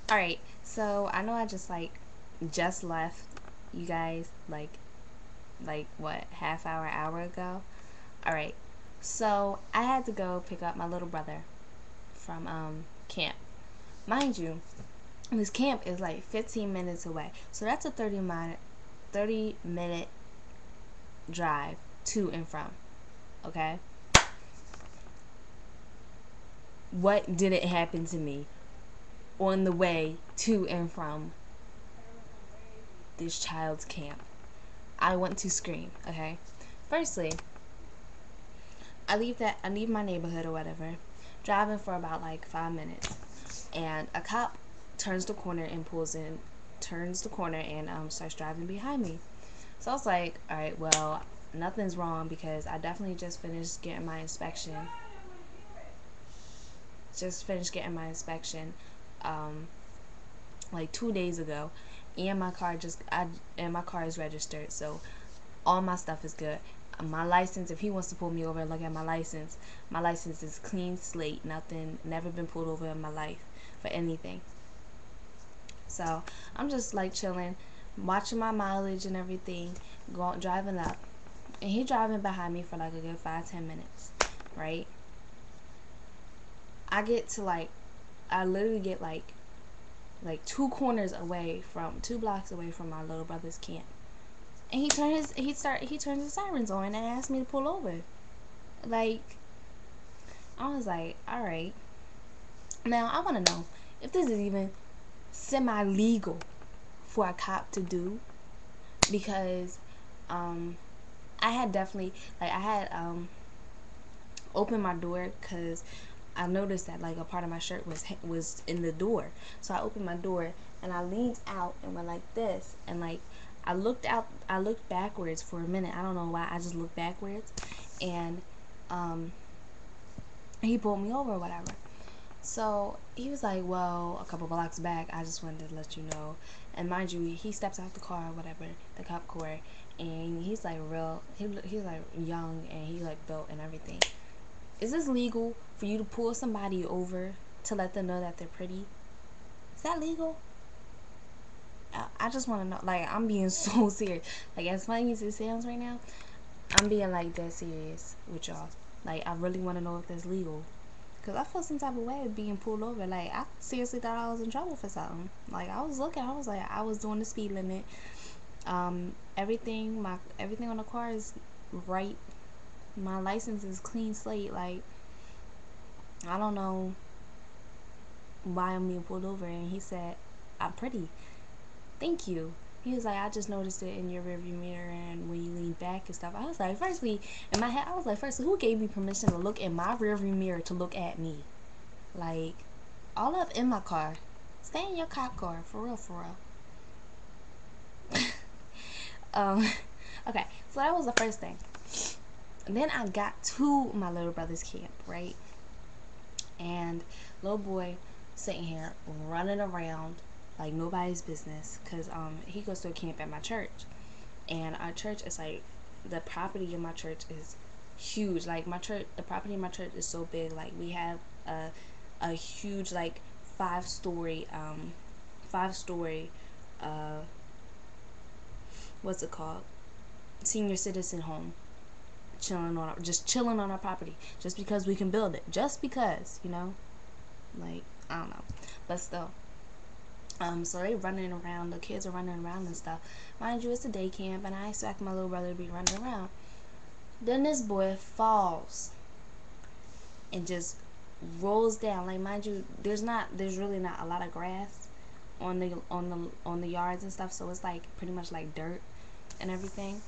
Alright, so I know I just left you guys what, hour ago. Alright. So I had to go pick up my little brother from camp. Mind you, this camp is like 15 minutes away. So that's a 30-minute drive to and from. Okay? What didn't happen to me on the way to and from this child's camp? I want to scream, okay? Firstly, I leave my neighborhood or whatever, driving for about like 5 minutes, and a cop turns the corner and starts driving behind me. So I was like, all right, well, nothing's wrong because I definitely just finished getting my inspection. Um, like 2 days ago, and my car is registered, so all my stuff is good. My license, if he wants to pull me over and look at my license is clean slate. Nothing, never been pulled over in my life for anything. So I'm just like chilling, watching my mileage and everything, driving up, and he driving behind me for like a good 5-10 minutes, right? I literally get like 2 blocks away from my little brother's camp. And he turns his sirens on and asks me to pull over. Like, I was like, all right. Now I want to know if this is even semi-legal for a cop to do, because I had opened my door because I noticed that like a part of my shirt was in the door. So I opened my door and I leaned out and went like this, and like I looked backwards for a minute. I don't know why, I just looked backwards, and he pulled me over or whatever. So he was like, well, a couple blocks back, I just wanted to let you know. And mind you, he steps out the car or whatever, the cop car, and he's like he's like young, and he like built and everything. Is this legal for you to pull somebody over to let them know that they're pretty? Is that legal? I just want to know. Like, I'm being so serious. Like, as funny as it sounds right now, I'm being like dead serious with y'all. Like, I really want to know if that's legal, because I feel some type of way of being pulled over. Like, I seriously thought I was in trouble for something. Like, I was like, I was doing the speed limit. Everything on the car is right. My license is clean slate. Like, I don't know why I'm being pulled over. And he said, I'm pretty. Thank you. He was like, I just noticed it in your rearview mirror and when you lean back and stuff. I was like, firstly, in my head, I was like, firstly, who gave me permission to look in my rearview mirror to look at me? Like, all up in my car. Stay in your cop car, for real, for real. Okay, so that was the first thing. And then I got to my little brother's camp, right? And little boy sitting here running around like nobody's business, because he goes to a camp at my church, and our church is like, the property in my church is huge. Like, the property in my church is so big. Like, we have a huge like five-story what's it called, senior citizen home, just chilling on our property, just because we can build it, just because, like, I don't know, but still. So they running around, the kids are running around and stuff. Mind you, it's a day camp, and I expect my little brother to be running around. Then this boy falls and just rolls down. Like, mind you, there's really not a lot of grass on the yards and stuff, so it's like pretty much like dirt and everything.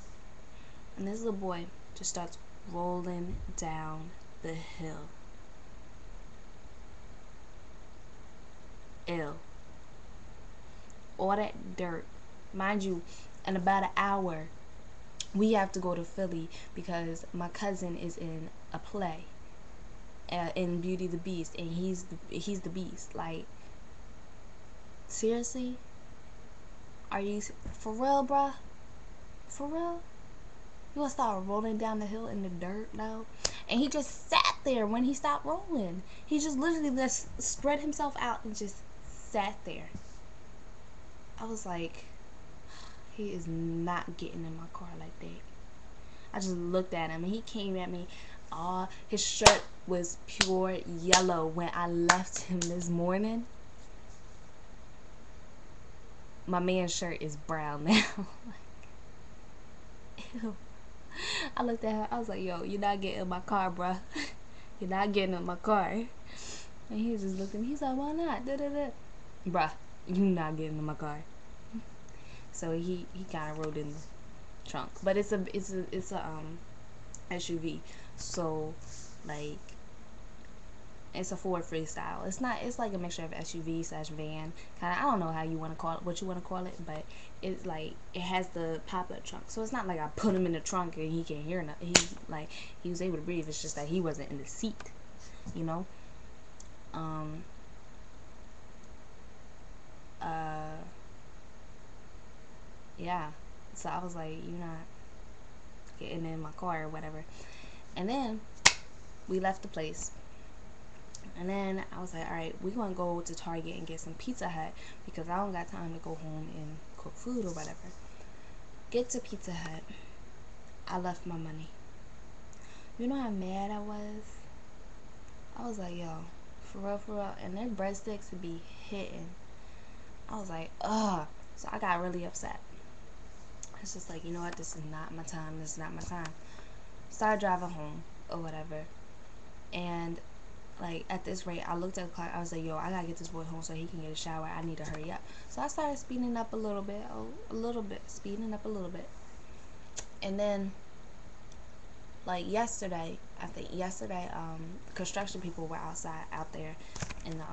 And this little boy just starts rolling down the hill. Ew. All that dirt. Mind you, in about an hour, we have to go to Philly because my cousin is in a play in Beauty the Beast, and he's the Beast. Like, seriously? Are you for real, bruh? For real? You gonna start rolling down the hill in the dirt now? And he just sat there when he stopped rolling. He just literally just spread himself out and just sat there. I was like, he is not getting in my car like that. I just looked at him and he came at me. His shirt was pure yellow when I left him this morning. My man's shirt is brown now. Ew. I looked at her. I was like, yo, you're not getting in my car, bruh. You're not getting in my car. And he just looked at me. He's like, why not? Da-da-da. Bruh, you're not getting in my car. So he kind of rode in the trunk. But it's a SUV. So like it's a Ford Freestyle. It's like a mixture of SUV / van. Kinda, I don't know how you wanna call it, what you wanna call it, but it's like it has the pop-up trunk. So it's not like I put him in the trunk and he can't hear nothing. He was able to breathe. It's just that he wasn't in the seat, you know? Yeah. So I was like, you're not getting in my car or whatever. And then we left the place. And then I was like, alright, we're going to go to Target and get some Pizza Hut because I don't got time to go home and cook food or whatever. Get to Pizza Hut. I left my money. You know how mad I was? I was like, yo, for real. And their breadsticks would be hitting. I was like, ugh. So I got really upset. It's just like, you know what? This is not my time. This is not my time. Started driving home or whatever. And like at this rate, I looked at the clock. I was like, yo, I gotta get this boy home so he can get a shower. I need to hurry up. So I started speeding up a little bit. Speeding up a little bit. And then like yesterday, construction people were out there in the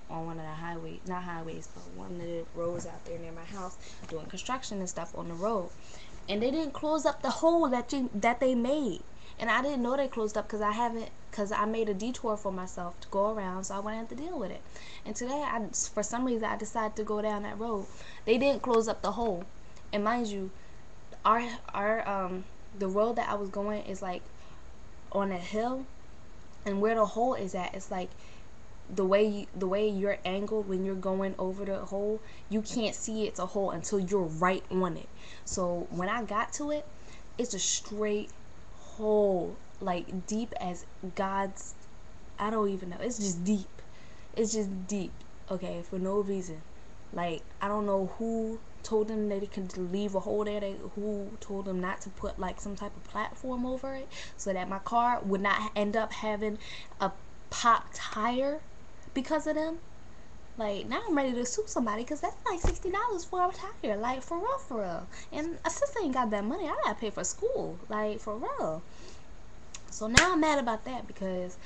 on one of the highways, not highways, but one of the roads out there near my house, doing construction and stuff on the road. And they didn't close up the hole that they made. And I didn't know they closed up because I made a detour for myself to go around, so I wouldn't have to deal with it. And today, for some reason, I decided to go down that road. They didn't close up the hole. And mind you, the road that I was going is like on a hill, and where the hole is at, it's like the way you're angled when you're going over the hole, you can't see it's a hole until you're right on it. So when I got to it, it's a straight hole, like deep as God's, I don't even know. It's just deep. Okay, for no reason. Like, I don't know who told them that they could leave a hole there. Who told them not to put like some type of platform over it so that my car would not end up having a pop tire because of them. Like, now I'm ready to sue somebody because that's like $60 for a tire. Like, for real. And a sister ain't got that money. I gotta pay for school. Like, for real. So now I'm mad about that because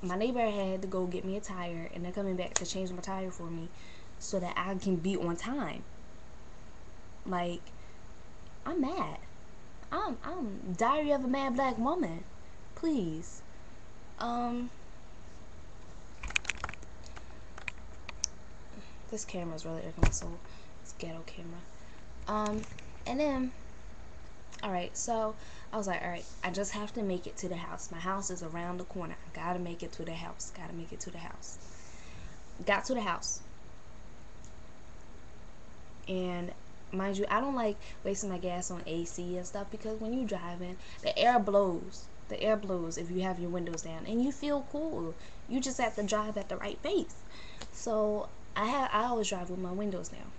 my neighbor had to go get me a tire and they're coming back to change my tire for me so that I can be on time. Like, I'm mad. I'm Diary of a Mad Black Woman. Please. This camera's really irking my soul. It's a ghetto camera. And then, alright, so I was like, alright, I just have to make it to the house. My house is around the corner. I gotta make it to the house. Got to the house. And mind you, I don't like wasting my gas on AC and stuff because when you're driving, the air blows if you have your windows down and you feel cool. You just have to drive at the right pace. So I always drive with my windows down.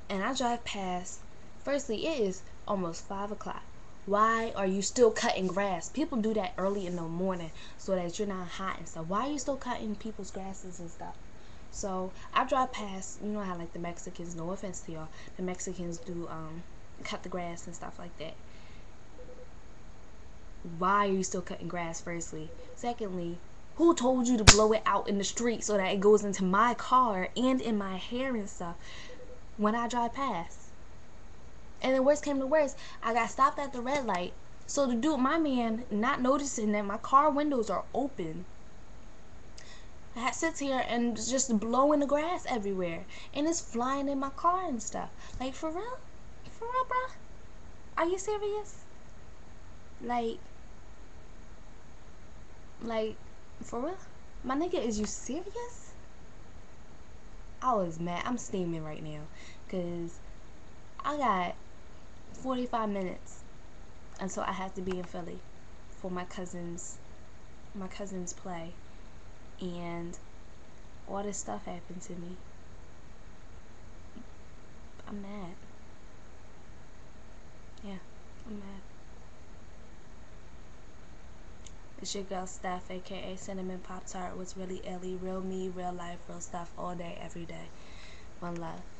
And I drive past, firstly, it is almost 5 o'clock. Why are you still cutting grass? People do that early in the morning so that you're not hot and stuff. Why are you still cutting people's grasses and stuff? So I drive past, you know how like the Mexicans, no offense to y'all, the Mexicans do cut the grass and stuff like that. Why are you still cutting grass, firstly? Secondly, who told you to blow it out in the street so that it goes into my car and in my hair and stuff when I drive past? And then worst came to worst, I got stopped at the red light. So the dude, my man, not noticing that my car windows are open, sits here and just blowing the grass everywhere. And it's flying in my car and stuff. Like, for real? For real, bro? Are you serious? Like, for real? My nigga, is you serious? I was mad. I'm steaming right now because I got 45 minutes until I have to be in Philly for my cousin's play, and all this stuff happened to me. I'm mad. Yeah, I'm mad. It's your girl Steph, aka Cinnamon Pop Tart. Was really Ellie, real me, real life, real stuff, all day, every day. One love.